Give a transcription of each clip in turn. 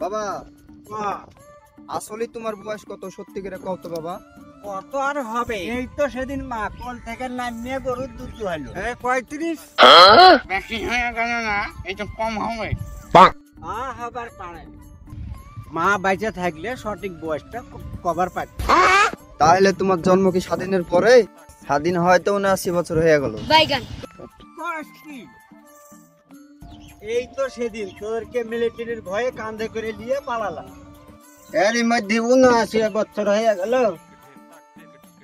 বাবা আসলে তোমার বয়স কত সত্যি করে কত বাবা? কত আর হবে, এই তো সেদিন মা কোল থেকে নামিয়ে গরুর দুধ দুহাইলো। 35 বেশি হয়ে গেল না, এই তো কম হবে। হবার পারে, মা বাইচে থাকলে সঠিক বয়সটা কভার পায়। তাহলে তোমার জন্ম কি স্বাধীনের পরে? স্বাধীন হয়তো 79 বছর হয়ে গেল। এই তো সেদিন তোরকে মিলিটারির ভয়ে কাঁধে করে নিয়ে পালালাম, এর মধ্যে 79 বছর হয়ে গেল।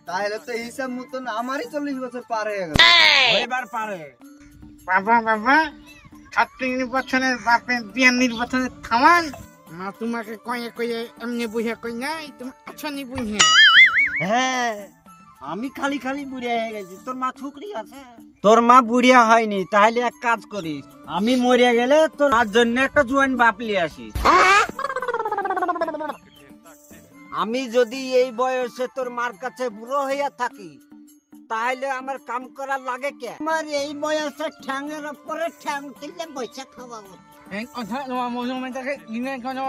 তাহলে তো হিসাব মতন আমারই 40 বছর পার হয়ে গেল। এবার পারে। বাবা বাবা, 36 নির্বাচনের বাপের বিয়ার নির্বাচনের থামান। মা তোমাকে কয়ে কয়ে এমনি বুঝে কই নাই, তুমি আছনি বুঝে। হ্যাঁ, আমি খালি খালি বুড়িয়া হয়ে গেছি। তোর মা ঠুকরি আছে? তোর মা বুড়িয়া হয়নি, তাহলে এক কাজ করিস, আমি মরিয়া গেলে তোর মার জন্য একটা জোয়ান বাপ লিয়ে আসিস। আমি যদি এই বয়সে তোর মার কাছে বুড়ো হইয়া থাকি, তাহলে আমার কাম করার লাগে কে? আমার এই বয়সে ঠ্যাঙের উপরে ঠ্যাং তুললে বৈশা খাওয়াবো। এই কথা তোমার মনে মেয়েটাকে দিনে কেন?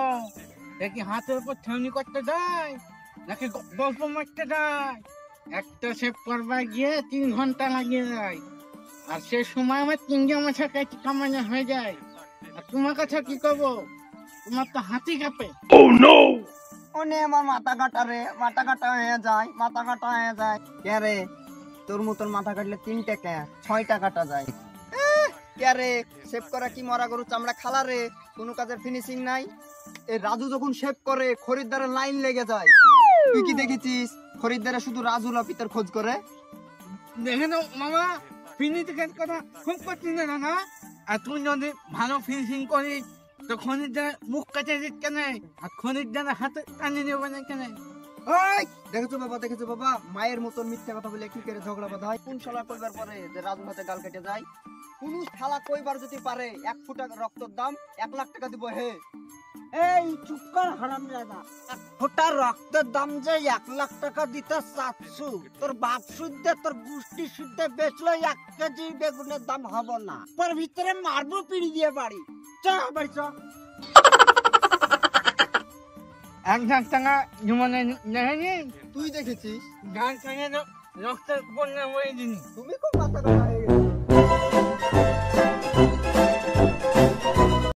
দেখি হাতের উপর ঠেউনি করতে যায় নাকি গল্প মারতে যায়? একটা সেভ করবা গিয়ে 3 ঘন্টা লাগিয়ে যায়, আর সে সময় আমার 3 মাসের কাছে কামানো হয়ে যায়। আর তোমার কাছে কি করবো? তোমার তো হাতি কাঁপে। ওনে আমার মাথা কাটা রে, মাথা কাটা হয়ে যায়, মাথা কাটা হয়ে যায়। কে রে, তোর মতন মাথা কাটলে 3 টাকা 6 টাকা কাটা যায়। কে রে, শেভ করা কি মরা গরু চামড়া খালা রে, কোনো কাজের ফিনিশিং নাই। এই রাজু যখন শেভ করে খরিদ্দারের লাইন লেগে যায়। তুই কি দেখেছিস খরিদ্দারে শুধু রাজু লাপিতের খোঁজ করে? দেখে নাও মামা, ফিনিশিং কথা খুব কঠিন না। আর তুই যদি ভালো ফিনিশিং করিস তো খনির মুখ কাটে দিচ্ছে না, আর খনির হাতে টানি নেবে না কেন? ওই দেখেছো বাবা, মায়ের মতন মিথ্যা কথা বলে কি করে ঝগড়া বাঁধা হয়? কোন শালা কইবার পরে যে রাজু হাতে গাল কেটে যায়? কোন শালা কইবার যদি পারে 1 ফুটা রক্তের দাম 1 লাখ টাকা দিব। হে এই চুপ কর হারামজাদা, 1 ফোঁটা রক্তের দাম যে 1 লাখ টাকা দিতে চাচ্ছু, তোর বাপ শুদ্ধে তোর গোষ্ঠী শুদ্ধে বেচলো 1 কেজি বেগুনের দাম হবো না। তোর ভিতরে মারবো পিড়ি দিয়ে বাড়ি। চ বাড়ি চ। এক ঝাঁক টাকা জীবনে দেখেনি? তুই দেখেছিস? গান সঙ্গে রক্তের বন্যা হয়ে দিনি। তুমি খুব মাথা